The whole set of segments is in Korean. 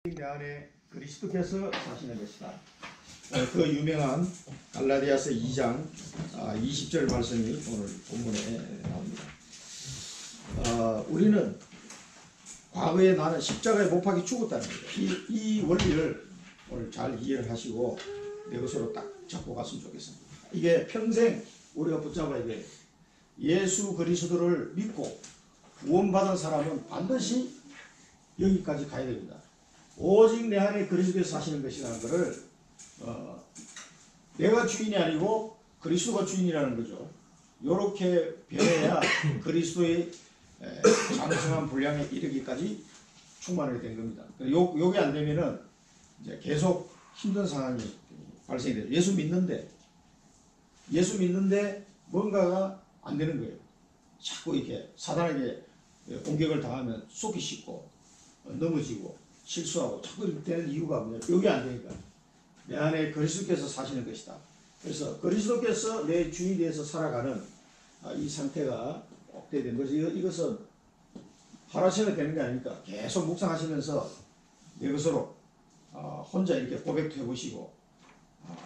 내 안에 그리스도께서 사시는 것이다. 그 유명한 갈라디아서 2장 20절 말씀이 오늘 본문에 나옵니다. 우리는 과거에 나는 십자가에 못 박혀 죽었다는 거죠. 이 원리를 오늘 잘 이해를 하시고 내 것으로 딱 잡고 갔으면 좋겠습니다. 이게 평생 우리가 붙잡아야 돼. 예수 그리스도를 믿고 구원받은 사람은 반드시 여기까지 가야 됩니다. 오직 내 안에 그리스도께서 사시는 것이라는 것을 내가 주인이 아니고 그리스도가 주인이라는 거죠. 이렇게 변해야 그리스도의 장성한 분량에 이르기까지 충만하게 된 겁니다. 요게 안 되면은 이제 계속 힘든 상황이 발생이 돼요. 예수 믿는데 뭔가가 안 되는 거예요. 자꾸 이렇게 사단에게 공격을 당하면 속이 씻고 넘어지고 실수하고 자꾸 이렇게 되는 이유가 뭐냐? 여기 안 되니까. 내 안에 그리스도께서 사시는 것이다. 그래서 그리스도께서 내 주인이 되어서 살아가는 이 상태가 꼭 돼야 되는 거죠. 이것은 하루아침에 되는 게 아니니까 계속 묵상하시면서 내 것으로 혼자 이렇게 고백도 해보시고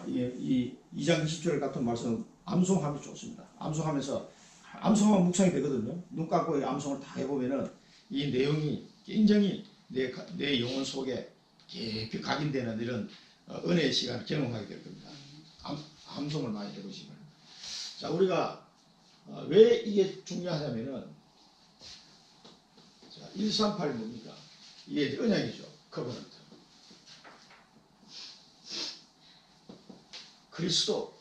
이 2장 20절 같은 말씀 암송하면 좋습니다. 암송하면 묵상이 되거든요. 눈 감고 암송을 다 해보면은 이 내용이 굉장히 내 영혼 속에 깊이 각인되는 이런 은혜의 시간을 경험하게 될 겁니다. 암송을 많이 해보시면. 자, 우리가 왜 이게 중요하냐면은, 자, 138이 뭡니까? 이게 언약이죠. 커버넌트. 그리스도,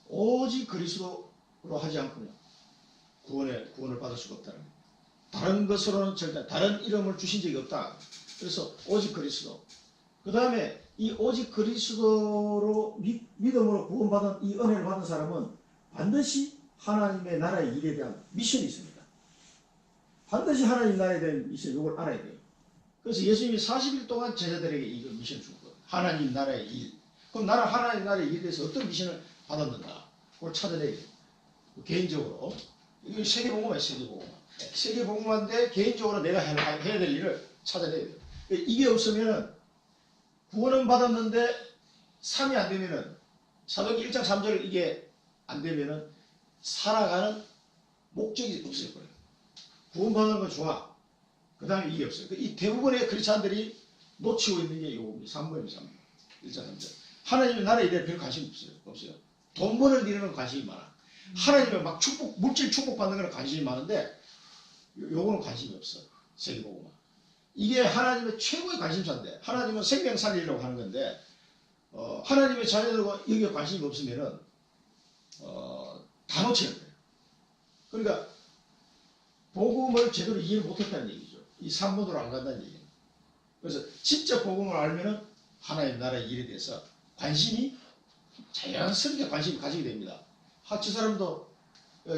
오직 그리스도로 하지 않고는 구원을 받을 수가 없다는 거예요. 다른 것으로는 절대 다른 이름을 주신 적이 없다. 그래서 오직 그리스도. 그 다음에 이 오직 그리스도로 믿음으로 구원받은 이 은혜를 받은 사람은 반드시 하나님의 나라의 일에 대한 미션이 있습니다. 반드시 하나님 나라에 대한 미션, 이걸 알아야 돼요. 그래서 예수님이 40일 동안 제자들에게 이 미션을 준 거예요. 하나님 나라의 일. 그럼 나는 하나님 나라의 일에 대해서 어떤 미션을 받았는가? 그걸 찾아내야 돼요. 개인적으로. 이거 세계복음이에요, 세계복음. 세계복음인데 개인적으로 내가 해야 될 일을 찾아내야 돼요. 이게 없으면 구원은 받았는데 3이 안 되면은 사도행전 1장 3절 이게 안 되면은 살아가는 목적이 없어요. 구원받는 건 좋아. 그 다음에 이게 없어요. 이 대부분의 크리스찬들이 놓치고 있는 게 이겁니다. 3번입니다. 1장 3절. 하나님의 나라에 대해 별 관심 없어요. 돈 버는 일에는 관심이 많아. 하나님의 막 물질 축복받는 거는 관심이 많은데 요거는 관심이 없어. 세계복음은. 이게 하나님의 최고의 관심사인데, 하나님은 생명 살리려고 하는 건데, 하나님의 자녀들과 여기에 관심이 없으면은, 다 놓치는 거예요. 그러니까, 복음을 제대로 이해를 못했다는 얘기죠. 이 3번으로 안 간다는 얘기예요. 그래서, 진짜 복음을 알면은, 하나님 나라의 일에 대해서 자연스럽게 관심을 가지게 됩니다. 하치 사람도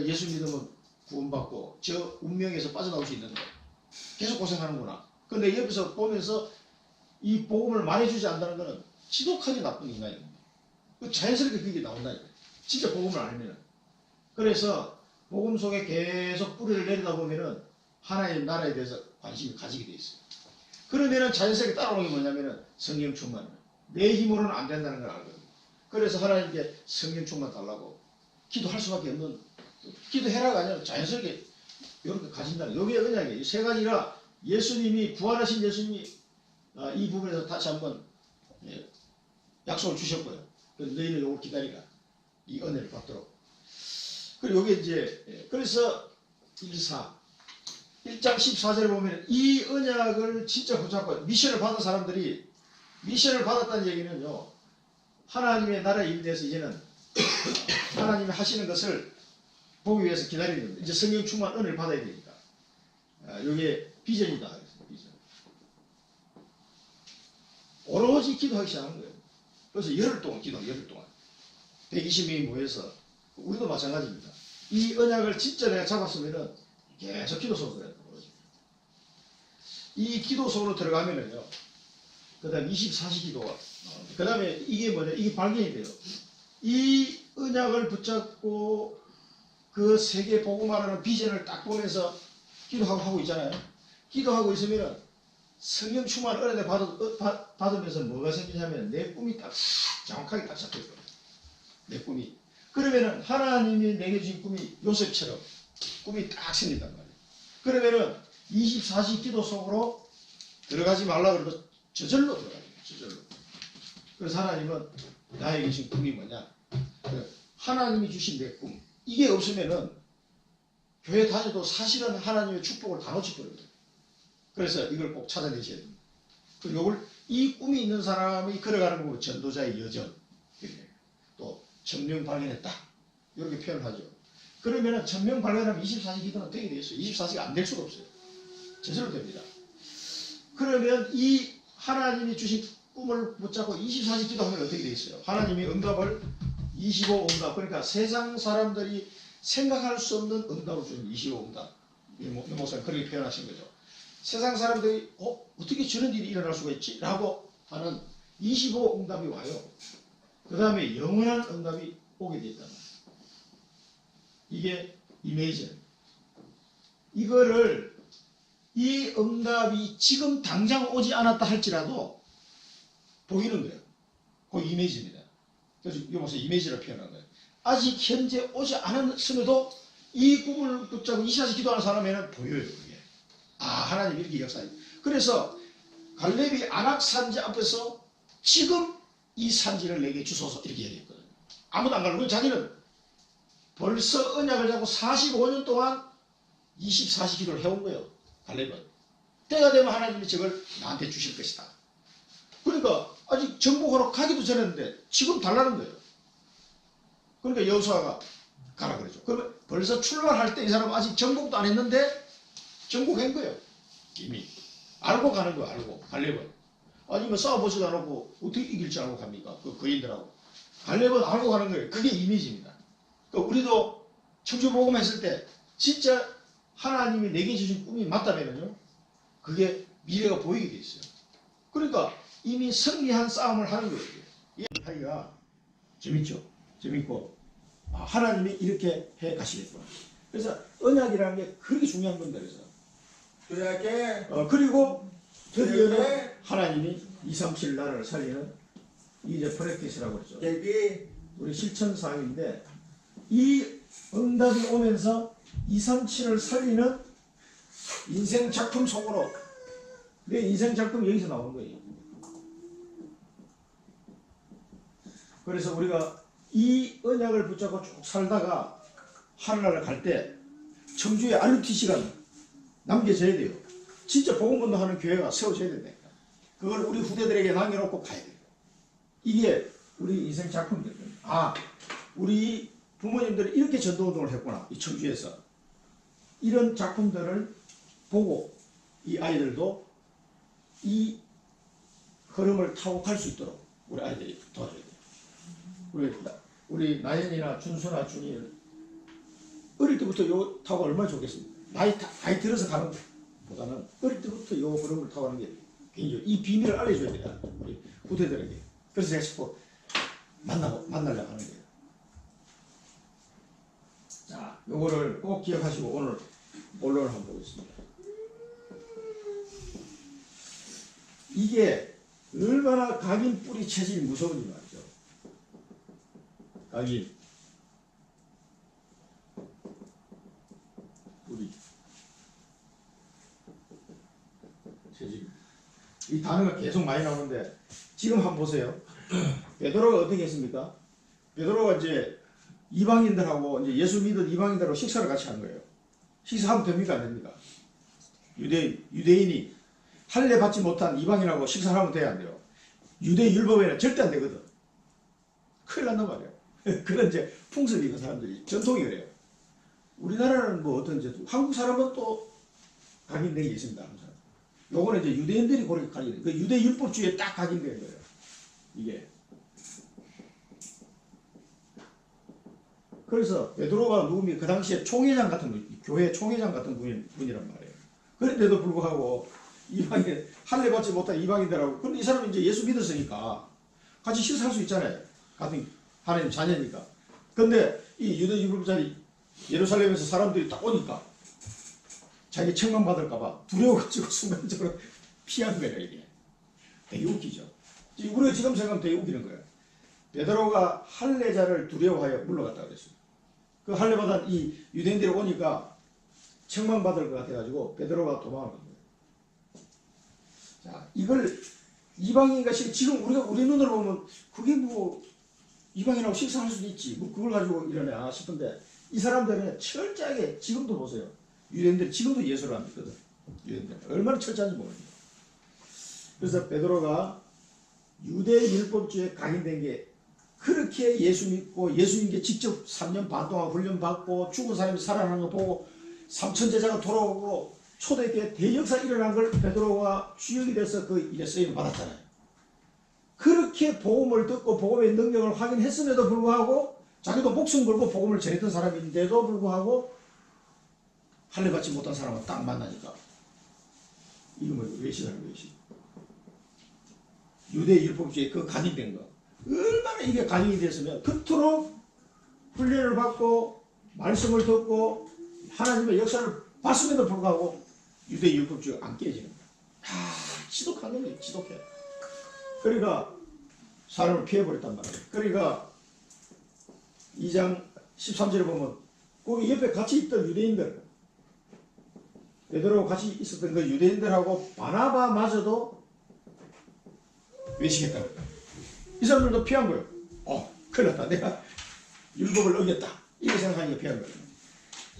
예수 믿으면 구원받고, 저 운명에서 빠져나올 수 있는 거예요. 계속 고생하는구나. 근데 옆에서 보면서 이 복음을 말해주지 않는다는 것은 지독하게 나쁜 인간입니다. 자연스럽게 그게 나온다니까요. 진짜 복음을 알면은. 그래서 복음 속에 계속 뿌리를 내리다 보면은 하나님 나라에 대해서 관심을 가지게 돼 있어요. 그러면은 자연스럽게 따라오는 게 뭐냐면은 성령 충만. 내 힘으로는 안 된다는 걸 알거든요. 그래서 하나님께 성령 충만 달라고 기도할 수밖에 없는, 기도해라가 아니라 자연스럽게 이렇게 가진다는 거예요. 이게 언약이에요. 이 세 가지라 예수님이, 부활하신 예수님이 이 부분에서 다시 한번 약속을 주셨고요. 그래서 너희는 이걸 기다리라. 이 은혜를 받도록. 그리고 여기 이제, 그래서 1장 14절에 보면 이 언약을 진짜 붙잡고 미션을 받은 사람들이, 미션을 받았다는 얘기는요, 하나님의 나라의 일에 대해서 이제는 하나님이 하시는 것을 보기 위해서 기다리는 겁니다. 이제 성령 충만 은혜를 받아야 되니까. 이게 비전이다. 비전. 오로지 기도하기 시작하는 거예요. 그래서 열흘 동안 열흘 동안. 120명이 모여서, 우리도 마찬가지입니다. 이 언약을 진짜 내가 잡았으면은 계속 기도 속으로 들어가야 돼요. 이 기도 속으로 들어가면은요, 그 다음 24시 기도가, 그 다음에 이게 뭐냐, 이게 발견이 돼요. 이 언약을 붙잡고 그 세계 복음화라는 비전을 딱 보면서 기도하고 있잖아요. 기도하고 있으면 성령 충만 은혜 받으면서 뭐가 생기냐면 내 꿈이 딱 정확하게 딱 잡혀있거든. 내 꿈이. 그러면은 하나님이 내게 주신 꿈이 요셉처럼 꿈이 딱 생긴단 말이에요. 그러면은 24시 기도 속으로 들어가지 말라 그래도 저절로 들어가요. 저절로. 그래서 하나님은 나에게 주신 꿈이 뭐냐? 하나님이 주신 내 꿈. 이게 없으면은 교회 다녀도 사실은 하나님의 축복을 다 놓쳐버려요. 그래서 이걸 꼭 찾아내셔야 됩니다. 그리고 이 꿈이 있는 사람이 걸어가는 거 전도자의 여정. 또 천명 발견했다. 이렇게 표현하죠. 그러면은 천명 발견하면 24시 기도는 되게 돼 있어요. 24시가 안 될 수가 없어요. 저절로 됩니다. 그러면 이 하나님이 주신 꿈을 붙잡고 24시 기도하면 어떻게 돼 있어요? 하나님이 응답을 25 응답. 그러니까 세상 사람들이 생각할 수 없는 응답을 주는 25 응답. 목사님 그렇게 표현하신 거죠. 세상 사람들이 어떻게 저런 일이 일어날 수가 있지? 라고 하는 25 응답이 와요. 그 다음에 영원한 응답이 오게 돼 있단 말이에요. 이게 이미지예요. 이거를 이 응답이 지금 당장 오지 않았다 할지라도 보이는 거예요. 그 이미지입니다. 그래서 이거 무슨 이미지를 표현한 거예요. 아직 현재 오지 않았음에도 이 꿈을 붙잡고 24시 기도하는 사람에는 보여요. 그게. 아, 하나님 이렇게 역사해요. 그래서 갈렙이 아낙 산지 앞에서 지금 이 산지를 내게 주소서 이렇게 얘기했거든요. 아무도 안 가고 자기는 벌써 언약을 잡고 45년 동안 24시 기도를 해온 거예요. 갈렙은. 때가 되면 하나님이 저걸 나한테 주실 것이다. 그러니까 아직 정복하러 가기도 전했는데 지금 달라는 거예요. 그러니까 여호수아가 가라 그러죠. 그러면 벌써 출발할 때 이 사람은 아직 정복도 안 했는데 정복한 거예요. 이미. 알고 가는 거예요. 알고. 갈렙은. 아니 뭐 싸워보지도 않고 어떻게 이길 줄 알고 갑니까? 그 거인들하고. 갈렙은 알고 가는 거예요. 그게 이미지입니다. 그러니까 우리도 청주복음 했을 때 진짜 하나님이 내게 주신 꿈이 맞다면요. 그게 미래가 보이게 돼 있어요. 그러니까 이미 승리한 싸움을 하는 거예요. 이 하기가 재밌죠. 재밌고 하나님이 이렇게 해 가시겠구나. 그래서 언약이라는 게 그렇게 중요한 건데 그래서 그리고 드디어는 하나님이 2, 3, 7 나라를 살리는 이제 프랙티스라고 그러죠. 우리 실천사항인데 이 응답이 오면서 2, 3, 7을 살리는 인생 작품 속으로 내 인생 작품이 여기서 나오는 거예요. 그래서 우리가 이 언약을 붙잡고 쭉 살다가 하늘나라를 갈 때 청주에 RUTC가 남겨져야 돼요. 진짜 복음운동하는 교회가 세워져야 된다니까. 그걸 우리 후대들에게 남겨놓고 가야 돼요. 이게 우리 인생 작품이거든요. 우리 부모님들이 이렇게 전도운동을 했구나. 이 청주에서. 이런 작품들을 보고 이 아이들도 이 흐름을 타고 갈 수 있도록 우리 아이들이 도와줘야 돼요. 우리 나연이나 준수나 준이 어릴 때부터 요 타고 얼마나 좋겠습니까? 나이 들어서 가는 것보다는 어릴 때부터 요 흐름을 타고 가는 게 굉장히 이 비밀을 알려줘야 돼요. 우리 후대들에게. 그래서 제가 자꾸 만나려고 하는 거예요. 자, 요거를 꼭 기억하시고 오늘 본론을 한번 보겠습니다. 이게 얼마나 각인 뿌리 체질이 무서운지 말이죠. 각인 뿌리 체질. 이 단어가 계속 많이 나오는데 지금 한번 보세요. 베드로가 어떻게 했습니까? 베드로가 이제 이방인들하고 이제 예수 믿은 이방인들하고 식사를 같이 한 거예요. 식사하면 됩니까? 안 됩니까? 유대인이 할례 받지 못한 이방인하고 식사를 하면 돼야 안 돼요. 유대 율법에는 절대 안 되거든. 큰일 난단 말이에요. 그런 이제 풍습이 그 사람들이 전통이 그래요. 우리나라는 뭐 어떤지 한국 사람은 또 각인된 게 있습니다. 항상. 요거는 이제 유대인들이 그렇게 각인. 그 유대 율법주의에 딱 각인된 거예요. 이게. 그래서 베드로가 누구면 그 당시에 총회장 같은 분, 교회 총회장 같은 분이란 말이에요. 그런데도 불구하고 이방인 할례 받지 못한 이방인들하고 근데 이 사람은 이제 예수 믿었으니까 같이 식사할 수 있잖아요. 같은 하나님 자녀니까. 근데 이 유대 율법자리 예루살렘에서 사람들이 딱 오니까 자기 책망 받을까봐 두려워가지고 순간적으로 피한 거예요. 이게 되게 웃기죠. 우리가 지금 생각하면 되게 웃기는 거예요. 베드로가 할례자를 두려워하여 물러갔다 그랬어요. 그 할례받은 이 유대인들이 오니까 책망받을 것 같아가지고 베드로가 도망을 간 거예요. 자, 이걸 이방인과 지금 우리가 우리 눈으로 보면 그게 뭐 이방인하고 식사할 수도 있지 뭐 그걸 가지고 이러냐 싶은데 이 사람들은 철저하게 지금도 보세요. 유대인들 지금도 예수를 안 믿거든. 유대인들 얼마나 철저한지 모릅니다. 그래서 베드로가 유대 율법주의에 각인된 게 그렇게 예수 믿고 예수님께 직접 3년 반 동안 훈련받고 죽은 사람이 살아나는 거 보고 3천 제자가 돌아오고 초대교회 대역사 일어난 걸 베드로가 주역이 돼서 그 일에 쓰임을 받았잖아요. 그렇게 복음을 듣고 복음의 능력을 확인했음에도 불구하고 자기도 목숨 걸고 복음을 전했던 사람인데도 불구하고 할례 받지 못한 사람을 딱 만나니까 이거 뭐 외식하는 외식. 유대 율법주의에 그 각인된 거. 얼마나 이게 각인이 됐으면 그토록 훈련을 받고 말씀을 듣고 하나님의 역사를 봤음에도 불구하고 유대 율법주의가 안 깨지는 거야. 지독한 놈이 지독해. 그러니까 사람을 피해버렸단 말이에요. 그러니까 2장 13절에 보면 거기 옆에 같이 있던 유대인들 베드로와 같이 있었던 그 유대인들하고 바나바마저도 외식했다고. 이 사람들도 피한 거예요. 큰일 났다. 내가 율법을 어겼다. 이렇게 생각하니까 피한 거예요.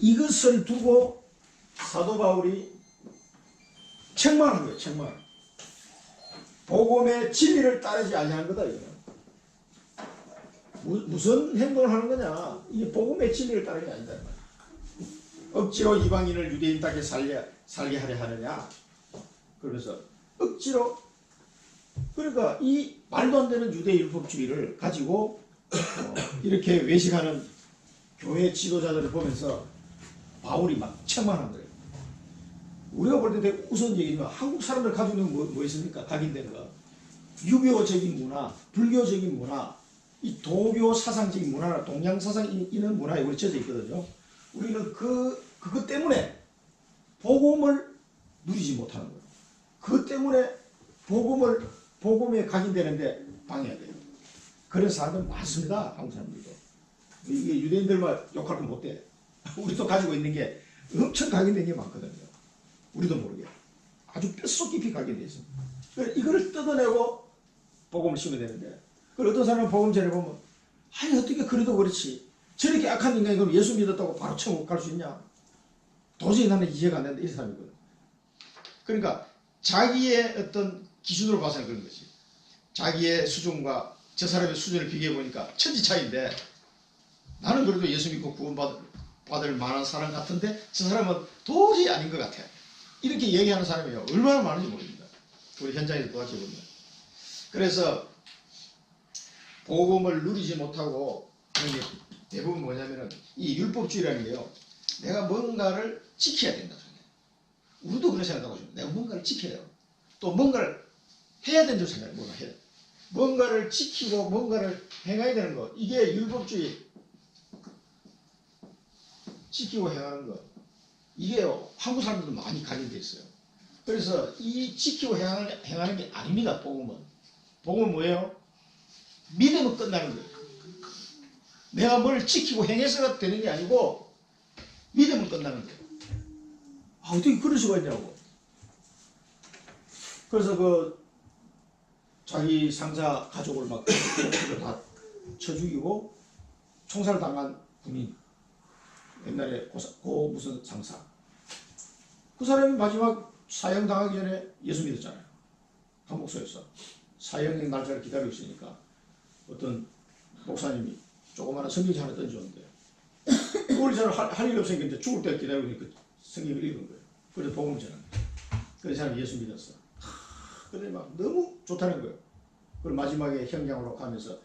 이것을 두고 사도 바울이 책망한 거예요. 책망. 복음의 진리를 따르지 아니하는 거다. 이거는. 무슨 행동을 하는 거냐. 이게 복음의 진리를 따르는 게 아니다. 억지로 이방인을 유대인답게 살게 하려 하느냐. 그러면서 억지로 그러니까 이 말도 안 되는 유대 율법주의를 가지고 이렇게 외식하는 교회 지도자들을 보면서 바울이 막 책망한 거예요. 우리가 볼 때 되게 우스운 얘기지만 한국 사람들 가지고 있는 뭐 있습니까? 각인된 거. 유교적인 문화, 불교적인 문화, 이 도교 사상적인 문화나 동양 사상 이런 문화에 우리 젖어 있거든요. 우리는 그것 때문에 복음을 누리지 못하는 거예요. 그것 때문에 복음에 각인되는데 방해가 돼요. 그런 사람들 많습니다. 한국 사람들도. 이게 유대인들만 욕할 건 못 돼. 우리도 가지고 있는 게 엄청 각인된 게 많거든요. 우리도 모르게. 아주 뼛속 깊이 각인되어 있습니다. 이거를 뜯어내고 복음을 심어야 되는데 어떤 사람은 복음 전해보면 아니 어떻게 그래도 그렇지. 저렇게 악한 인간이 그럼 예수 믿었다고 바로 천국 갈 수 있냐. 도저히 나는 이해가 안 된다. 이 사람이거든. 그러니까 자기의 어떤 기준으로 봐서는 그런 거지. 자기의 수준과 저 사람의 수준을 비교해 보니까 천지 차이인데 나는 그래도 예수 믿고 구원받을 만한 사람 같은데 저 사람은 도저히 아닌 것 같아. 이렇게 얘기하는 사람이 얼마나 많은지 모릅니다. 우리 현장에서 도와줘 보면. 그래서 복음을 누리지 못하고 그런 게 대부분 뭐냐면은 이 율법주의라는 게요. 내가 뭔가를 지켜야 된다. 우리도 그렇게 생각하고 있습니다. 내가 뭔가를 지켜요. 또 뭔가를 해야 된다고 생각해요. 뭔가 해야. 뭔가를 지키고 뭔가를 행해야 되는 것. 이게 율법주의. 지키고 행하는 것. 이게요. 한국 사람들도 많이 각인되어 있어요. 그래서 이 지키고 행하는 게 아닙니다. 복음은. 복음은 뭐예요? 믿음은 끝나는 거예요. 내가 뭘 지키고 행해서가 되는 게 아니고 믿음은 끝나는 거예요. 어떻게 그럴 수가 있냐고. 그래서 자기 상사 가족을 막 다 쳐 죽이고 총살 당한 군인. 옛날에 무슨 상사. 그 사람이 마지막 사형 당하기 전에 예수 믿었잖아요. 감옥소에서. 사형의 날짜를 기다리고 있으니까 어떤 목사님이 조그마한 성경지 하나 던졌는데 그걸 저는 할 일이 없으니까 이제 죽을 때 기다리고 있으니까 성경을 읽은 거예요. 그래서 복음을 전한 거예요. 그래서 사람이 예수 믿었어. 근데 막 너무 좋다는 거예요. 그리고 마지막에 현장으로 가면서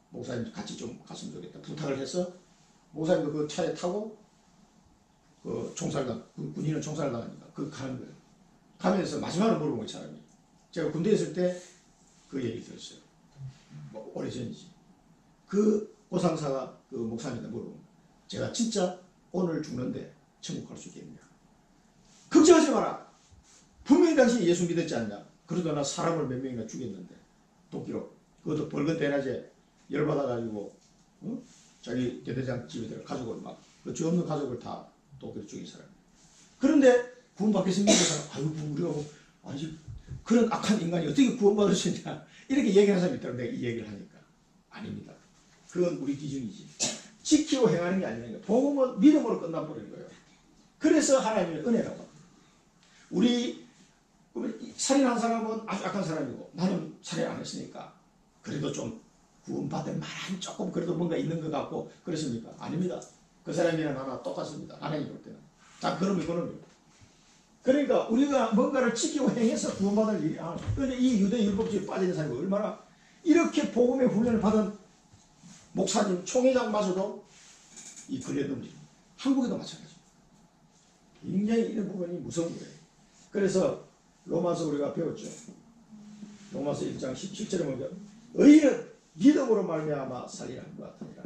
목사님 같이 좀 갔으면 좋겠다 부탁을 해서 목사님도 그 차에 타고 군인은 총살을 당하니까 가는 거예요. 가면서 마지막으로 물어본 거예요. 사람이. 제가 군대에 있을 때 그 얘기 들었어요. 뭐 오래전이지. 그 고상사가 그 목사님한테 물어본 거예요. 제가 진짜 오늘 죽는데 천국 갈 수 있겠냐. 걱정하지 마라. 분명히 당신이 예수 믿었지 않냐? 그러더나 사람을 몇 명이나 죽였는데 도끼로. 그것도 벌건 대낮에 열받아가지고 자기 대대장 집에 들어 가족을 막 그 죄 없는 가족을 다 도끼로 죽인 사람. 그런데 구원받겠습니까? 아이고 우리가 뭐 아니 그런 악한 인간이 어떻게 구원받을 수 있냐 이렇게 얘기하는 사람이 있다고 내가 이 얘기를 하니까 아닙니다. 그건 우리 기준이지. 지키고 행하는 게 아니라는 거예요. 복음은 믿음으로 끝나버리는 거예요. 그래서 하나님의 은혜라고 합니다. 우리 살인한 사람은 아주 악한 사람이고 나는 살인 안 했으니까 그래도 좀 구원받을 만한 조금 그래도 뭔가 있는 것 같고 그렇습니까? 아닙니다. 그 사람이나 나나 똑같습니다. 하나님 볼 때는. 자, 그놈이요. 그러니까 우리가 뭔가를 지키고 행해서 구원받을 일이 아니에요. 그런데 이 유대 율법주의에 빠진 사람이 얼마나 이렇게 복음의 훈련을 받은 목사님, 총회장마저도 이 걸려넘집니다. 한국에도 마찬가지입니다. 굉장히 이런 부분이 무서운 거예요. 그래서 로마서 우리가 배웠죠. 로마서 1장 17절에 보면 의인은 믿음으로 말미암아 살리라 것 같으니라.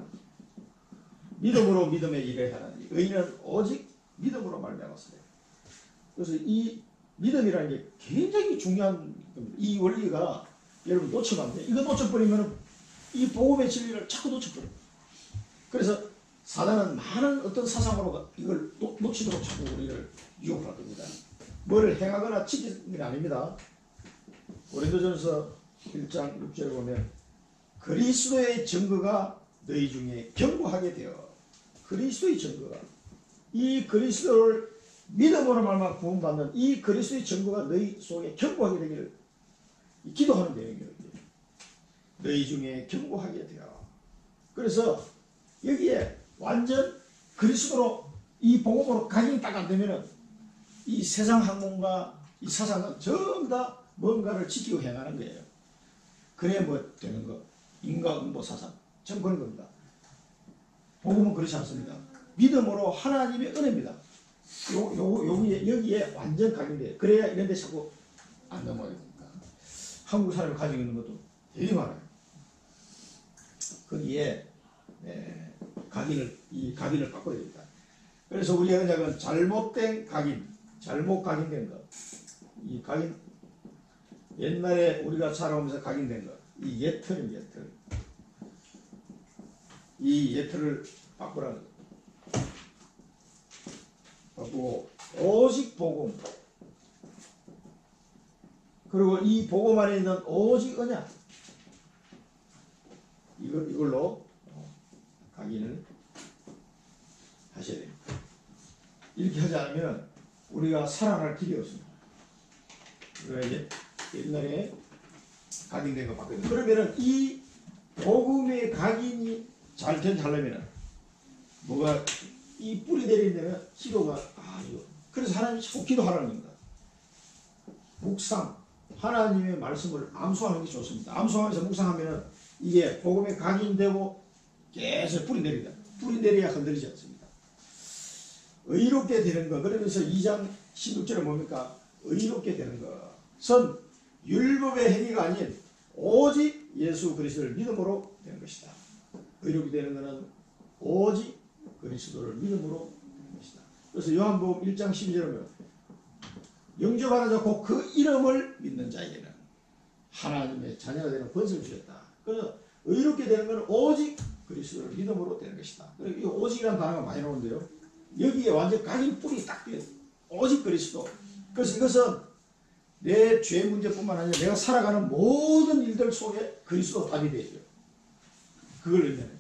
믿음으로 믿음의 일을 하나니 의인은 오직 믿음으로 말미암아 살리라. 그래서 이 믿음이라는 게 굉장히 중요한 겁니다. 이 원리가 여러분 놓치면 안 돼요. 이거 놓쳐버리면 이 복음의 진리를 자꾸 놓쳐버려요. 그래서 사단은 많은 어떤 사상으로 이걸 놓치도록 자꾸 우리를 유혹할 겁니다. 뭘 행하거나 지키는 게 아닙니다. 고린도전서 1장 6절에 보면 그리스도의 증거가 너희 중에 견고하게 되어 그리스도의 증거가 이 그리스도를 믿음으로 말미암아 구원받는 이 그리스도의 증거가 너희 속에 견고하게 되기를 기도하는 내용이에요. 너희 중에 견고하게 되어. 그래서 여기에 완전 그리스도로 이 복음으로 각인이 딱 안 되면은 이 세상 학문과 이 사상은 전부 다 뭔가를 지키고 행하는 거예요. 그래야 뭐 되는 거. 인과응보 사상. 전 그런 겁니다. 복음은 그렇지 않습니다. 믿음으로 하나님의 은혜입니다. 여기에 완전 각인돼요. 그래야 이런 데 자꾸 안 넘어가요. 한국 사람이 가지고 있는 것도 되게 많아요. 거기에 이 각인을 바꿔야 됩니다. 그래서 우리 언약은 잘못된 각인, 잘못 각인된 것, 이 각인 옛날에 우리가 살아오면서 각인된 것, 이 예틀은 예틀, 이 예틀을 바꾸라는 것. 바꾸고 오직 복음, 그리고 이 복음 안에 있는 오직 언약, 이걸로 각인을 하셔야 됩니다. 이렇게 하지 않으면 우리가 살아날 길이 없습니다. 우리가 이제 옛날에 각인된 거 바꿔야 돼요. 그러면은 이 복음의 각인이 잘 되려면 뭐가 이 뿌리 내리려면 기도가 아주 그래서 하나님이 자꾸 기도하라는 겁니다. 묵상 하나님의 말씀을 암송하는 게 좋습니다. 암송하면서 묵상하면은 이게 복음에 각인되고 계속 뿌리 내리다. 뿌리 내려야 흔들리지 않습니다. 의롭게 되는 것. 그러면서 2장 16절에 뭡니까? 의롭게 되는 것은 율법의 행위가 아닌 오직 예수 그리스도를 믿음으로 되는 것이다. 의롭게 되는 것은 오직 그리스도를 믿음으로 되는 것이다. 그래서 요한복음 1장 12절에 보면 영접하는 자 곧 그 이름을 믿는 자에게는 하나님의 자녀가 되는 권세를 주셨다. 그래서 의롭게 되는 것은 오직 그리스도를 믿음으로 되는 것이다. 그리고 이 오직이라는 단어가 많이 나오는데요. 여기에 완전 각인 뿌리 딱 띄어 오직 그리스도. 그래서 이것은 내 죄 문제뿐만 아니라 내가 살아가는 모든 일들 속에 그리스도 답이 되죠. 그걸 의미하는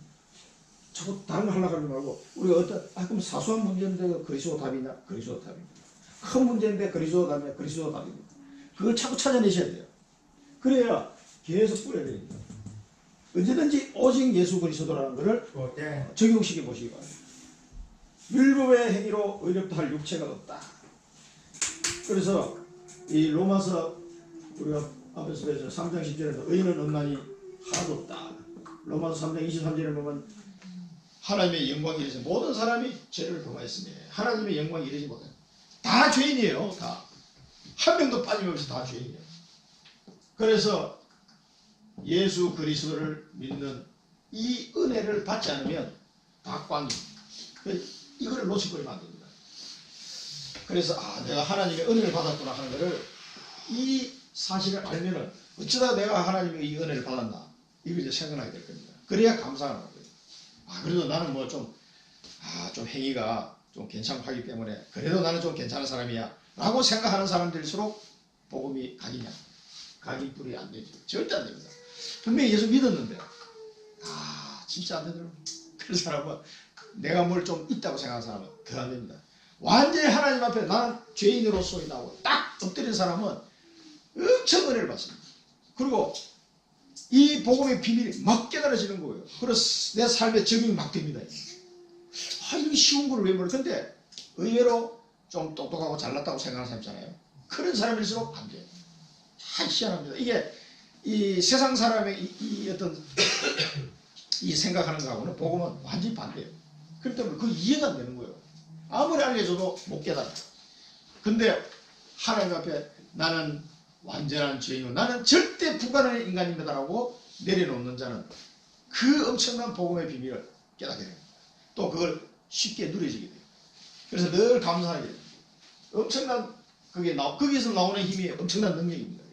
자꾸 다른 거 하려고 하지 말고 우리가 그럼 사소한 문제인데 그리스도 답이냐? 그리스도 답입니다. 큰 문제인데 그리스도 답이냐? 그리스도 답입니다. 그걸 자꾸 찾아내셔야 돼요. 그래야 계속 뿌려야 됩니다. 언제든지 오직 예수 그리스도라는 것을 적용시켜 보시기 바랍니다. 율법의 행위로 의롭다 할 육체가 없다. 그래서 이 로마서 우리가 앞에서 배웠죠. 3장 10절에서 의인은 없나니 하나도 없다. 로마서 3장 23절에 보면 하나님의 영광이 이르지 모든 사람이 죄를 범하였으니 하나님의 영광이 이르지 못해. 다 죄인이에요. 다. 한 명도 빠짐없이 다 죄인이에요. 그래서 예수 그리스도를 믿는 이 은혜를 받지 않으면 다 꽝입니다. 이거를 놓쳐버리면 안 됩니다. 그래서 내가 하나님의 은혜를 받았구나 하는 것을 이 사실을 알면은 어쩌다 내가 하나님의 이 은혜를 받았나 이걸 이제 생각하게 될 겁니다. 그래야 감사하는 거예요. 그래도 나는 뭐 좀 행위가 좀 괜찮고 하기 때문에 그래도 나는 좀 괜찮은 사람이야 라고 생각하는 사람들일수록 복음이 각인뿔이 안 되죠. 절대 안 됩니다. 분명히 예수 믿었는데 진짜 안 되더라고요. 그런 사람은 내가 뭘 좀 있다고 생각하는 사람은 더 안 됩니다. 완전히 하나님 앞에 나는 죄인으로서이다 하고 딱 엎드린 사람은 엄청 은혜를 받습니다. 그리고 이 복음의 비밀이 막 깨달아지는 거예요. 그래서 내 삶에 적용이 막 됩니다. 이게 쉬운 걸 왜 몰라. 근데 의외로 좀 똑똑하고 잘났다고 생각하는 사람 있잖아요. 그런 사람일수록 안 돼요. 참 희한합니다. 이게 이 세상 사람의 이 어떤 이 생각하는 거하고는 복음은 완전히 반대예요. 그렇기 때문에 그 이해가 안 되는 거예요. 아무리 알려줘도 못 깨달아요. 근데 하나님 앞에 나는 완전한 죄인이고 나는 절대 불가능한 인간입니다라고 내려놓는 자는 그 엄청난 복음의 비밀을 깨닫게 됩니다. 또 그걸 쉽게 누려지게 돼요. 그래서 늘 감사하게 돼요. 엄청난 거기에서 나오는 힘이 엄청난 능력입니다.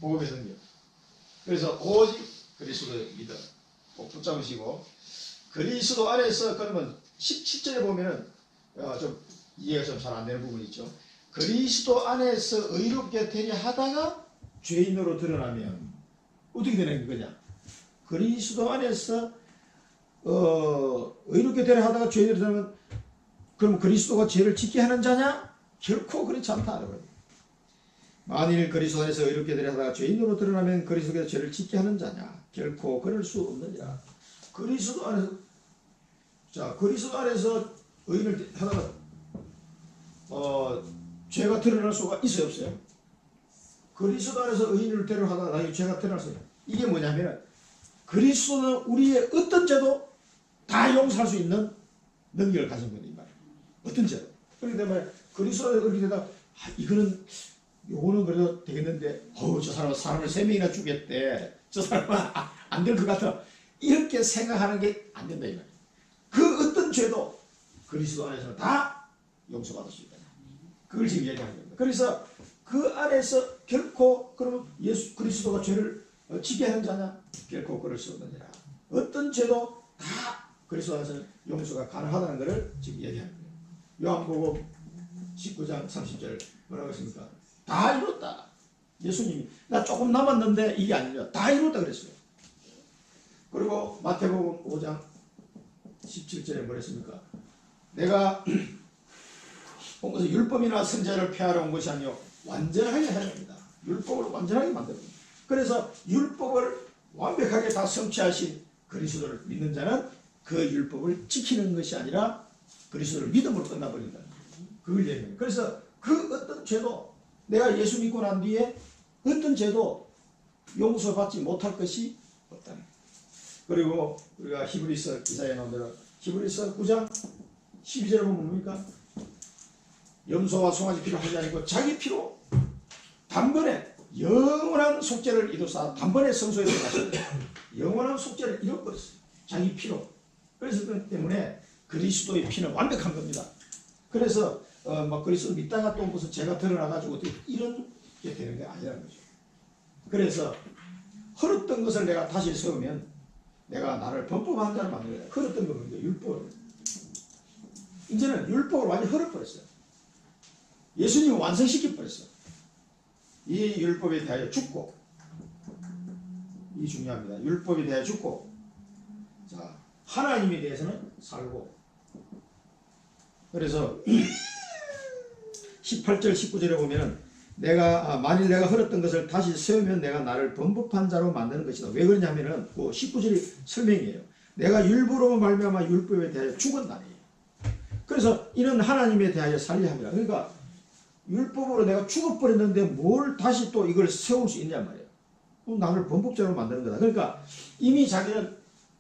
복음의 능력. 그래서 오직 그리스도의 믿음 꼭 붙잡으시고 그리스도 안에서 그러면 17절에 보면은 좀 이해가 좀 잘 안 되는 부분이 있죠. 그리스도 안에서 의롭게 되려 하다가 죄인으로 드러나면 어떻게 되는 거냐? 그리스도 안에서 의롭게 되려 하다가 죄인으로 드러나면 그럼 그리스도가 죄를 짓게 하는 자냐? 결코 그렇지 않다. 만일 그리스도 안에서 의롭게 되려 하다가 죄인으로 드러나면 그리스도께서 죄를 짓게 하는 자냐? 결코 그럴 수 없느니라. 그리스도 안에서 의인을 하다가 죄가 드러날 수가 있어요, 없어요? 그리스도 안에서 의인을 데려하다가 나중에 죄가 드러날 수 있어요. 이게 뭐냐면 그리스도는 우리의 어떤 죄도 다 용서할 수 있는 능력을 가진 분이 말이에요. 어떤 죄도. 그렇기 때문에 그리스도 안에서 그렇게 되다가 요거는 그래도 되겠는데 저 사람은 사람을 3명이나 죽였대. 저 사람은 안 될 것 같아. 이렇게 생각하는 게 안 된다 이 말이에요. 그 어떤 죄도 그리스도 안에서는 다 용서받을 수 있다. 그걸 지금 얘기하는 겁니다. 그래서 그 안에서 결코 그러면 그리스도가 죄를 지게 하는 자냐? 결코 그럴 수 없느니라. 어떤 죄도 다 그리스도 안에서는 용서가 가능하다는 것을 지금 얘기하는 거예요. 요한복음 19장 30절 뭐라고 했습니까? 다 이뤘다. 예수님이 나 조금 남았는데 이게 아니라 다 이뤘다 그랬어요. 그리고 마태복음 5장 17절에 뭐랬습니까? 내가 온 것은 율법이나 선지자를 폐하러 온 것이 아니요 완전하게 하려 합니다. 율법을 완전하게 만듭니다. 그래서 율법을 완벽하게 다 성취하신 그리스도를 믿는 자는 그 율법을 지키는 것이 아니라 그리스도를 믿음으로 끝나버린다. 그걸 얘기합니다. 그래서 그 어떤 죄도 내가 예수 믿고 난 뒤에 어떤 죄도 용서받지 못할 것이 없다는 거예요. 그리고 우리가 히브리서 기사에 나온 대로 히브리서 9장 12절에 보면 뭡니까? 염소와 송아지 피로 하지 아니고 자기 피로 단번에 영원한 속죄를 이루사 단번에 성소에 들어가서 영원한 속죄를 이뤄버렸어요. 자기 피로. 그래서 그 때문에 그리스도의 피는 완벽한 겁니다. 그래서 막 그리스도 믿다가 또 무슨 죄가 드러나가지고 어떻게 이런 게 되는 게 아니라는 거죠. 그래서 헐었던 것을 내가 다시 세우면 내가 나를 범법한 자를 만들어야 돼. 헐었던 건 뭔데? 율법을. 이제는 율법을 완전히 헐어버렸어요. 예수님은 완성시켜버렸어요. 이 율법에 대하여 죽고, 이 중요합니다. 율법에 대하여 죽고, 자, 하나님에 대해서는 살고. 그래서 18절 19절에 보면은 만일 내가 헐었던 것을 다시 세우면 내가 나를 범법한 자로 만드는 것이다. 왜 그러냐면은 그 19절이 설명이에요. 내가 율법으로 말미암아 율법에 대하여 죽었다니. 그래서 이는 하나님에 대하여 살려 합니다. 그러니까 율법으로 내가 죽어버렸는데 뭘 다시 또 이걸 세울 수 있냔 말이에요. 나를 범법자로 만드는 거다. 그러니까 이미 자기는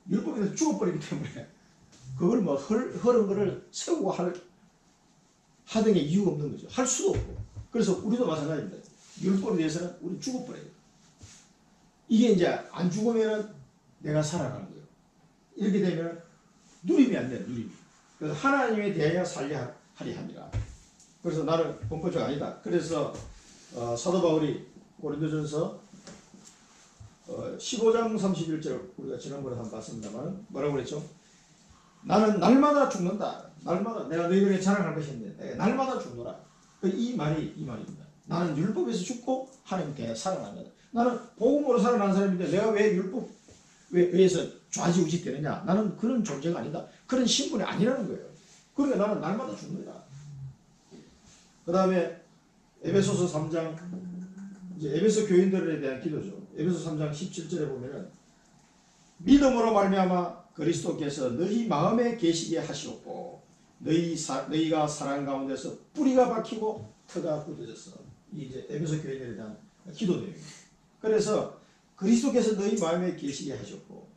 율법에 대해서 죽어버리기 때문에 그걸 뭐 헐은 거를 세우고 하던 게 이유가 없는 거죠. 할 수도 없고. 그래서 우리도 마찬가지입니다. 율법에 대해서는 우리 죽어버려요. 이게 이제 안 죽으면 내가 살아가는 거예요. 이렇게 되면 누림이 안 돼요. 누림이. 그래서 하나님에 대하여 살려 하리 합니다. 그래서 나는 범법자가 아니다. 그래서 사도 바울이 고린도전서 15장 31절 우리가 지난번에 한번 봤습니다만 뭐라고 그랬죠? 나는 날마다 죽는다. 날마다 내가 너희들에게 자랑할 것이 있는데 날마다 죽노라. 이 말입니다. 나는 율법에서 죽고 하나님께 살아난다. 나는 복음으로 살아난 사람인데 내가 왜 율법 왜에서 좌지우지 되느냐? 나는 그런 존재가 아니다. 그런 신분이 아니라는 거예요. 그러니까 나는 날마다 죽는다. 그 다음에 에베소서 3장 이제 에베소 교인들에 대한 기도죠. 에베소 3장 17절에 보면은 믿음으로 말미암아 그리스도께서 너희 마음에 계시게 하시옵고 너희가 사랑 가운데서 뿌리가 박히고 터가 굳어졌어. 이제 에베소 교인들에 대한 기도 내용입니다. 그래서 그리스도께서 너희 마음에 계시게 하셨고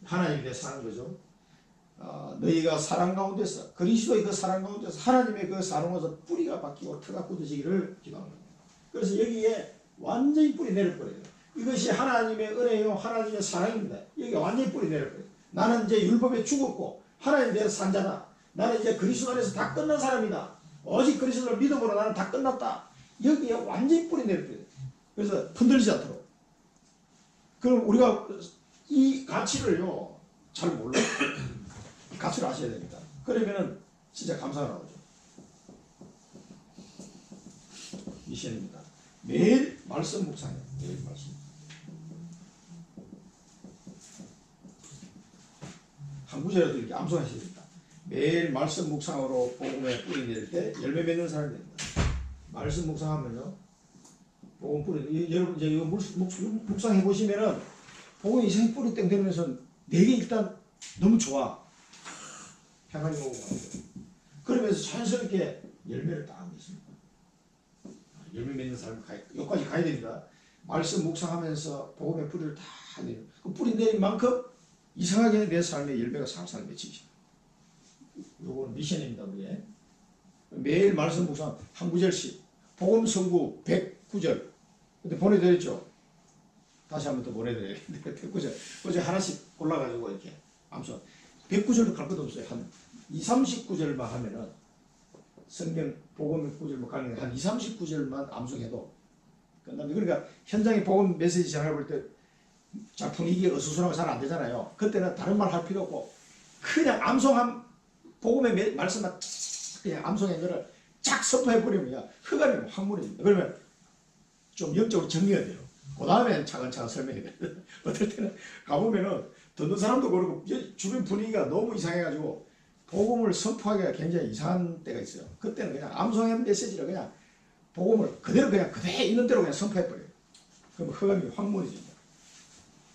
하나님에 대해 사는 거죠. 너희가 사랑 가운데서 그리스도의 그 사랑 가운데서 하나님의 그 사랑에서 뿌리가 박히고 터가 굳어지기를 기도하는 겁니다. 그래서 여기에 완전히 뿌리 내릴 거예요. 이것이 하나님의 은혜요 하나님의 사랑입니다. 여기 완전히 뿌리 내릴 거예요. 나는 이제 율법에 죽었고 하나님에 대해서 산 자다. 나는 이제 그리스도 안에서 다 끝난 사람이다. 오직 그리스도를 믿음으로 나는 다 끝났다. 여기에 완전히 뿌리 내릴 거예요. 그래서 흔들리지 않도록. 그럼 우리가 이 가치를요 잘 몰라요. 가치를 아셔야 됩니다. 그러면은 진짜 감사가 나오죠. 미션입니다. 매일 말씀 묵상해요. 매일 말씀. 한 구절이라도 이렇게 암송하셔야 됩니다. 매일 말씀 묵상으로 복음에 뿌리 내릴 때 열매 맺는 사람이 됩니다. 말씀 묵상하면요 복음 뿌리 여러분 이제 이거 묵상해 보시면은 복음 이상히 뿌리 땡 되면서 내게 일단 너무 좋아. 평안이 오고 가고 그러면서 자연스럽게 열매를 딱 맺습니다. 열매 맺는 사람이 여기까지 가야 됩니다. 말씀 묵상하면서 복음의 뿌리를 다 내려. 그 뿌리 내린 만큼 이상하게 내 삶의 열매가 살살 맺히죠. 요거는 미션입니다. 우리의 매일 말씀 묵상 한 구절씩 복음 선구 109절 근데 보내드렸죠. 다시 한 번 더 보내드려야겠는데 109절 어제 하나씩 골라가지고 이렇게 암송 109절도 갈 것도 없어요. 한 2-39절만 하면은 성경 복음 9절 가는 한 2-39절만 암송해도 끝납니다. 그러니까 현장에 복음 메시지 전할 때 자 분위기가 어수선하고 잘 안 되잖아요. 그때는 다른 말 할 필요 없고 그냥 암송한 복음의 말씀만 그냥 암송한 거를 쫙 선포해버리면 흑암이 확물해집니다. 그러면 좀 영적으로 정리가 돼요. 그 다음에 차근차근 설명이 돼요. 어떨 때는 가보면은 듣는 사람도 그렇고 주변 분위기가 너무 이상해가지고 복음을 선포하기가 굉장히 이상한 때가 있어요. 그때는 그냥 암송한 메시지를 그냥 복음을 그대로 있는 대로 그냥 선포해버려요. 그럼 흑암이 확물해집니다.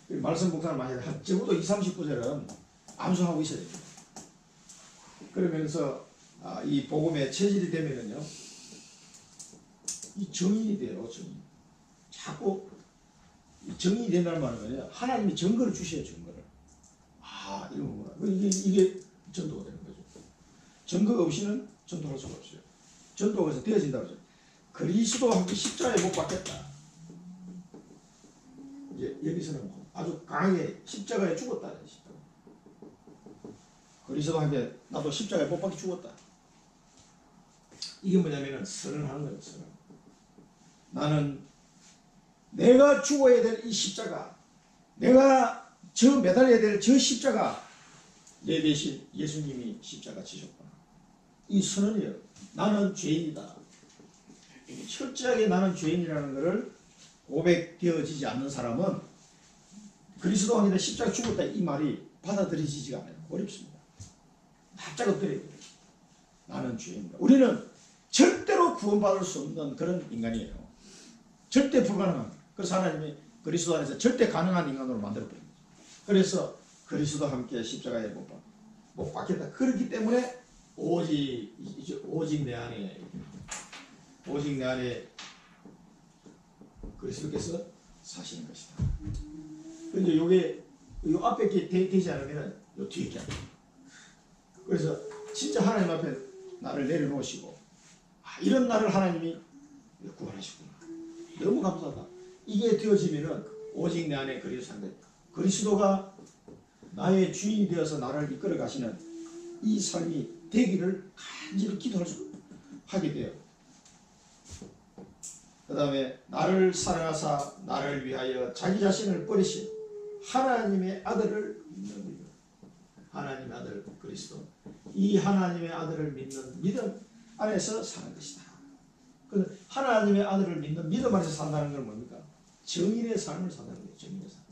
말씀 묵상을 많이 해요. 적어도 2-39절은 암송하고 있어야 됩니다. 그러면서 이 복음의 체질이 되면은요 이 정인이 돼요. 정인. 자꾸 정인이 된다는 말은 하나님이 증거를 주셔야 증거를. 이런 거구나. 이게 전도가 되는 거죠. 증거가 없이는 전도할 수가 없어요. 전도가 그래서 되어진다고 하죠. 그리스도와 함께 십자가에 못 박혔다. 이제 여기서는 아주 강하게 십자가에 죽었다는 것이죠. 그리스도와 함께 나도 십자가에 못 박혀 죽었다. 이게 뭐냐면은 선언하는 거예요. 선언. 나는 내가 죽어야 될 이 십자가, 내가 저 매달려야 될 저 십자가, 내 대신 예수님이 십자가 지셨구나. 이 선언이에요. 나는 죄인이다. 철저하게 나는 죄인이라는 것을 고백되어지지 않는 사람은 그리스도 안에 십자가 죽었다 이 말이 받아들여지지가 않아요. 어렵습니다. 바짝 엎드려야 돼요. 나는 죄인이다. 우리는 절대로 구원받을 수 없는 그런 인간이에요. 절대 불가능한. 그래서 하나님이 그리스도 안에서 절대 가능한 인간으로 만들어버립니다. 그래서 그리스도와 함께 십자가에 못 박혔다. 그렇기 때문에 오직 내 안에 그리스도께서 사시는 것이다. 근데 요게 요 앞에 되지 않으면 요 뒤에 게 안 돼요. 그래서 진짜 하나님 앞에 나를 내려놓으시고 이런 나를 하나님이 구원하시구나. 너무 감사하다. 이게 되어지면은 오직 내 안에 그리스도 산다. 그리스도가 나의 주인이 되어서 나를 이끌어 가시는 이 삶이 되기를 간절히 기도하게 돼요. 그 그 다음에 나를 사랑하사 나를 위하여 자기 자신을 버리신 하나님의 아들을 믿는 믿음. 하나님의 아들 그리스도. 이 하나님의 아들을 믿는 믿음 안에서 사는 것이다. 그 하나님의 아들을 믿는 믿음 안에서 산다는 건 뭡니까? 정인의 삶을 산다는 거예요. 정인의 삶.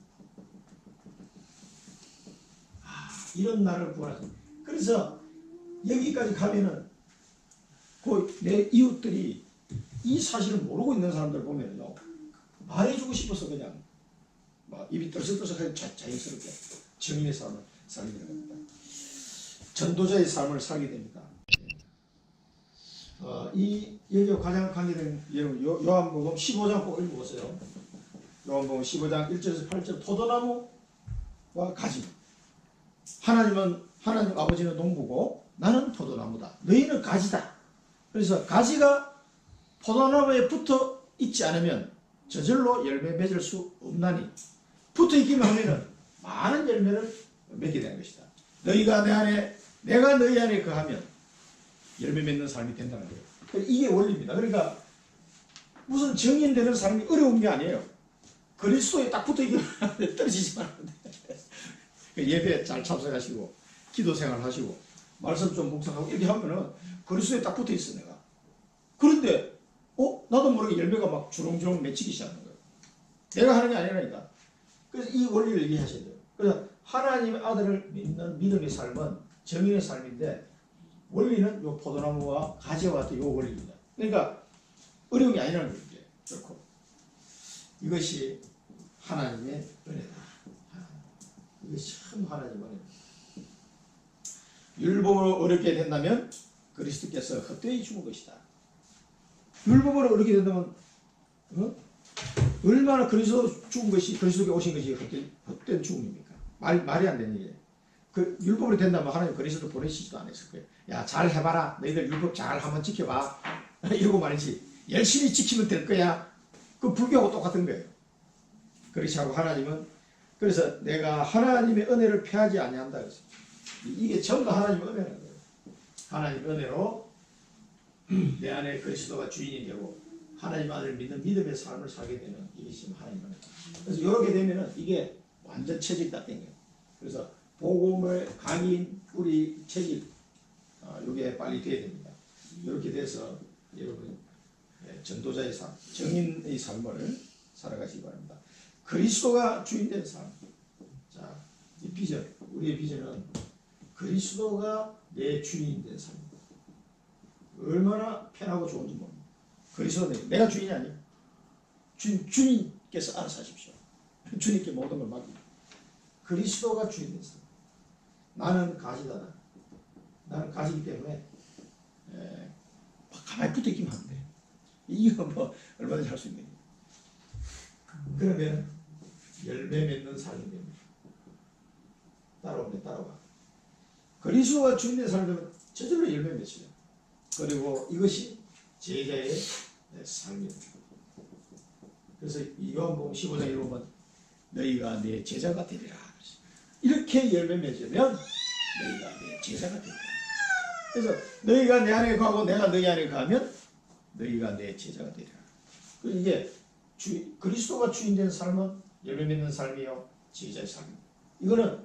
이런 나를 구원하신. 그래서 여기까지 가면은 그 내 이웃들이 이 사실을 모르고 있는 사람들 보면요 말해주고 싶어서 그냥 막 입이 떨썩떨썩하게 자연스럽게 정인의 삶을 살게 됩니다. 전도자의 삶을 살게 됩니다. 이 여기와 가장 관계된 요한복음 15장 꼭 읽어보세요. 요한복음 15장 1절에서 8절 포도나무와 가지. 하나님 아버지는 농부고 나는 포도나무다. 너희는 가지다. 그래서 가지가 포도나무에 붙어 있지 않으면 저절로 열매 맺을 수 없나니 붙어 있기만 하면은 많은 열매를 맺게 되는 것이다. 너희가 내 안에 내가 너희 안에 거하면 열매 맺는 삶이 된다는 거예요. 이게 원리입니다. 그러니까 무슨 정인되는 삶이 어려운 게 아니에요. 그리스도에 딱 붙어 있기만 하면 떨어지지만 않으면 돼. 예배 잘 참석하시고 기도 생활 하시고 말씀 좀 묵상하고 이렇게 하면은 그리스도에 딱 붙어 있어 내가. 그런데 나도 모르게 열매가 막 주렁주렁 맺히기 시작하는 거예요. 내가 하는 게 아니라니까. 그래서 이 원리를 이해하셔야 돼요. 그래서 하나님의 아들을 믿는 믿음의 삶은 정인의 삶인데 원리는 요 포도나무와 가지와 같은 요 원리입니다. 그러니까 어려운 게 아니라는 거예요. 그렇고 이것이 하나님의 은혜다. 이것이 참 하나님의 은혜입니다. 율법으로 어렵게 된다면 그리스도께서 헛되이 죽은 것이다. 율법으로 어렵게 된다면 얼마나 그리스도 죽은 것이 그리스도께 오신 것이 헛된 죽음입니까? 말이 안 되는 일이에요. 그 율법으로 된다면 하나님 그리스도를 보내시지도 않았을 거예요. 야, 잘 해봐라. 너희들 율법 잘 한번 지켜봐. 이러고 말이지. 열심히 지키면 될 거야. 그 불교하고 똑같은 거예요. 그렇지 않고 하나님은 그래서 내가 하나님의 은혜를 패하지 아니한다 그랬어요. 이게 전부 하나님의 은혜라는 거예요. 하나님의 은혜로 내 안에 그리스도가 주인이 되고 하나님 아들을 믿는 믿음의 삶을 살게 되는 이것이 하나님의 은혜다. 그래서 이렇게 되면은 이게 완전 체질이 다 땡겨요. 그래서 복음의 강인 뿌리 체질 이게 빨리 돼야 됩니다. 이렇게 돼서 여러분 전도자의 삶, 정인의 삶을 살아가시기 바랍니다. 그리스도가 주인된 삶. 자, 이 비전, 우리의 비전은 그리스도가 내 주인된 삶입니다. 얼마나 편하고 좋은지 모릅니다. 그리스도는 내가 주인이 아니에요. 주님께서 알아서 하십시오. 주님께 모든 걸 맡깁니다. 그리스도가 주인된 삶. 나는 가지다. 나는 가지기 때문에 가만히 붙어 있기만 하면 돼. 이거 뭐 얼마든지 할 수 있는 거예요. 그러면 열매 맺는 삶이 됩니다. 따라오면 따라와. 그리스도가 주인된 삶이 되면 저절로 열매 맺혀요. 그리고 이것이 제자의 삶입니다. 그래서 요한복음 15장에 보면 너희가 내 제자가 되리라. 이렇게 열매 맺으면 너희가 내 제자가 되리라. 그래서 너희가 내 안에 가고 내가 너희 안에 가면 너희가 내 제자가 되리라. 이게 그리스도가 주인된 삶은 열매 맺는 삶이요 제자의 삶입니다. 이거는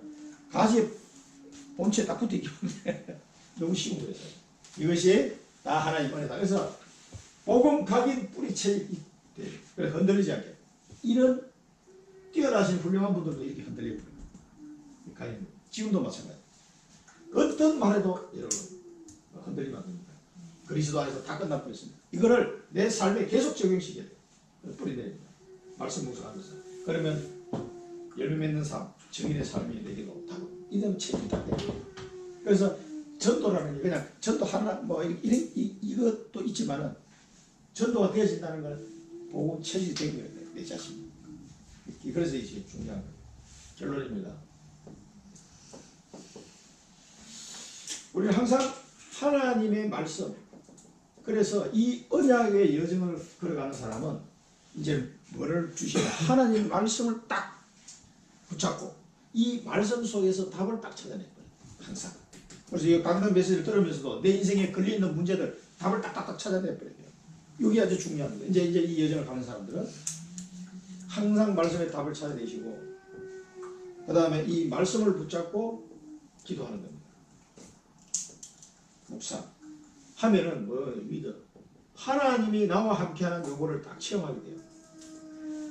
가지의 본체에 딱 붙어있기 때문에 너무 쉬운 거예요. 이것이 다 하나님 은혜다. 그래서 복음 각인 뿌리채 그래서 흔들리지 않게. 이런 뛰어나신 훌륭한 분들도 이렇게 흔들리고 가인 지금도 마찬가지. 어떤 말에도 여러분 흔들리면 안 됩니다. 그리스도 안에서 다 끝나고 있습니다. 이거를 내 삶에 계속 적용시켜야 돼요. 뿌리내립니다. 말씀 묵상하면서. 그러면 열매 맺는 삶, 정인의 삶이 내게도 다 이런 책임이 다 돼요. 그래서 전도라는 게 그냥 전도 하나 뭐 이것도 있지만은 전도가 되어진다는 건 복음 체질이 된 거예요. 내 자신. 그래서 이게 중요한 거예요. 결론입니다. 우리는 항상 하나님의 말씀. 그래서 이 언약의 여정을 걸어가는 사람은 이제 뭐를 주시냐. 하나님 말씀을 딱 붙잡고 이 말씀 속에서 답을 딱 찾아낼 거예요. 항상. 그래서 이 강단 메시지를 들으면서도 내 인생에 걸려있는 문제들 답을 딱딱딱 찾아내버려야 돼요. 이게 아주 중요한 거예요. 이제 이 여정을 가는 사람들은 항상 말씀의 답을 찾아내시고 그 다음에 이 말씀을 붙잡고 기도하는 겁니다. 묵상 하면은 뭐 믿어. 하나님이 나와 함께하는 요거를 딱 체험하게 돼요.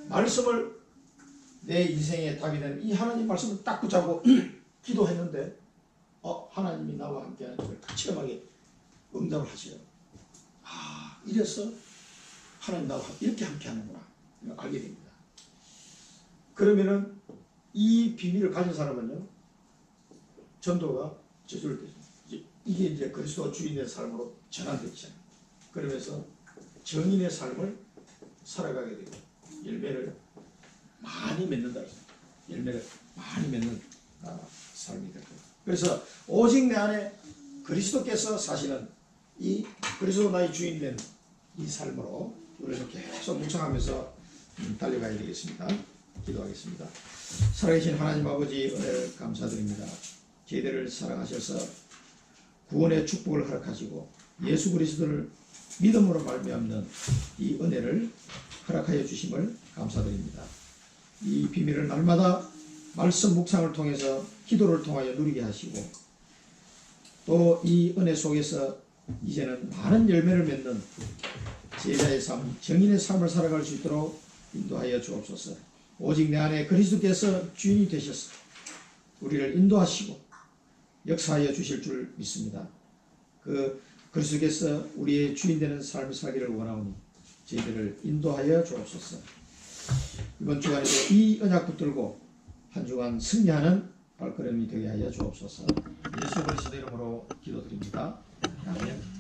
말씀을 내 인생의 답이 되는 이 하나님 말씀을 딱 붙잡고 기도했는데 하나님이 나와 함께하는 걸 딱 체험하게 응답을 하세요. 아, 이래서 하나님 나와 이렇게 함께하는구나 알게 됩니다. 그러면은 이 비밀을 가진 사람은요, 전도가 저절로 되죠. 이게 이제 그리스도 주인의 삶으로 전환되잖아요. 그러면서 정인의 삶을 살아가게 되고 열매를 많이 맺는다. 열매를 많이 맺는 삶이 될 거예요. 그래서 오직 내 안에 그리스도께서 사시는 이 그리스도 나의 주인 된 이 삶으로 우리는 계속 묵상하면서 달려가야 되겠습니다. 기도하겠습니다. 살아계신 하나님 아버지 은혜를 감사드립니다. 저희들을 사랑하셔서 구원의 축복을 허락하시고 예수 그리스도를 믿음으로 말미암는 이 은혜를 허락하여 주심을 감사드립니다. 이 비밀을 날마다 말씀 묵상을 통해서 기도를 통하여 누리게 하시고 또 이 은혜 속에서 이제는 많은 열매를 맺는 제자의 삶, 정인의 삶을 살아갈 수 있도록 인도하여 주옵소서. 오직 내 안에 그리스도께서 주인이 되셔서 우리를 인도하시고 역사하여 주실 줄 믿습니다. 그 그리스도께서 우리의 주인 되는 삶을 살기를 원하오니 저희들을 인도하여 주옵소서. 이번 주간에도 이 언약 붙들고 한 주간 승리하는 발걸음이 되게 하여 주옵소서. 예수 그리스도 이름으로 기도드립니다. 아멘.